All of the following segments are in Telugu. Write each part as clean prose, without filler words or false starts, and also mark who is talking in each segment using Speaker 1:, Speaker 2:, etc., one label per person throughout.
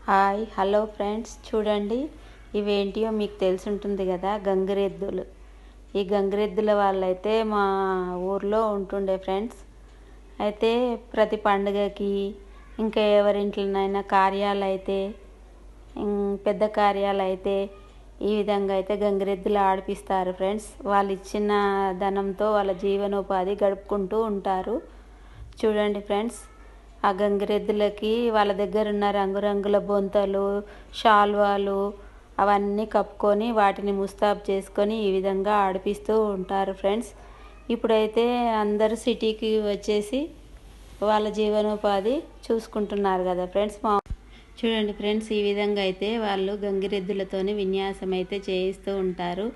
Speaker 1: హాయ్ హలో ఫ్రెండ్స్, చూడండి ఇవేంటియో మీకు తెలిసి ఉంటుంది కదా, గంగిరెద్దులు. ఈ గంగిరెద్దుల వాళ్ళైతే మా ఊర్లో ఉంటుండే ఫ్రెండ్స్. అయితే ప్రతి పండుగకి ఇంకా ఎవరింట్లోనైనా కార్యాలు అయితే, పెద్ద కార్యాలు అయితే ఈ విధంగా అయితే గంగిరెద్దులు ఆడిపిస్తారు ఫ్రెండ్స్. వాళ్ళు ఇచ్చిన ధనంతో వాళ్ళ జీవనోపాధి గడుపుకుంటూ ఉంటారు. చూడండి ఫ్రెండ్స్, ఆ గంగిరెద్దులకి వాళ్ళ దగ్గర ఉన్న రంగురంగుల బొంతలు, శాల్వాలు అవన్నీ కప్పుకొని వాటిని ముస్తాబు చేసుకొని ఈ విధంగా ఆడిపిస్తూ ఉంటారు ఫ్రెండ్స్. ఇప్పుడైతే అందరూ సిటీకి వచ్చేసి వాళ్ళ జీవనోపాధి చూసుకుంటున్నారు కదా ఫ్రెండ్స్. చూడండి ఫ్రెండ్స్, ఈ విధంగా అయితే వాళ్ళు గంగిరెద్దులతోని విన్యాసం అయితే చేయిస్తూ ఉంటారు.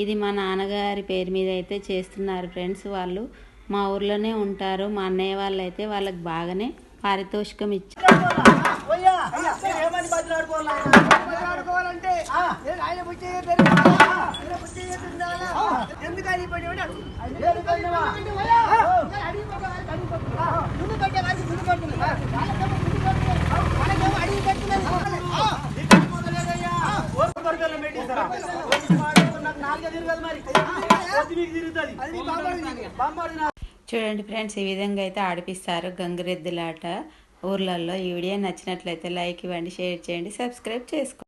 Speaker 1: ఇది మా నాన్నగారి పేరు మీద అయితే చేస్తున్నారు ఫ్రెండ్స్. వాళ్ళు మా ఊర్లోనే ఉంటారు. మా అన్నయ్య వాళ్ళు అయితే వాళ్ళకి బాగానే పారితోషికం ఇచ్చారు. చూడండి ఫ్రెండ్స్, ఈ విధంగా అయితే ఆడిపిస్తారు గంగిరెద్దులాట ఊర్లలో. ఈ వీడియో నచ్చినట్లయితే లైక్ ఇవ్వండి, షేర్ చేయండి, సబ్స్క్రైబ్ చేసుకోండి.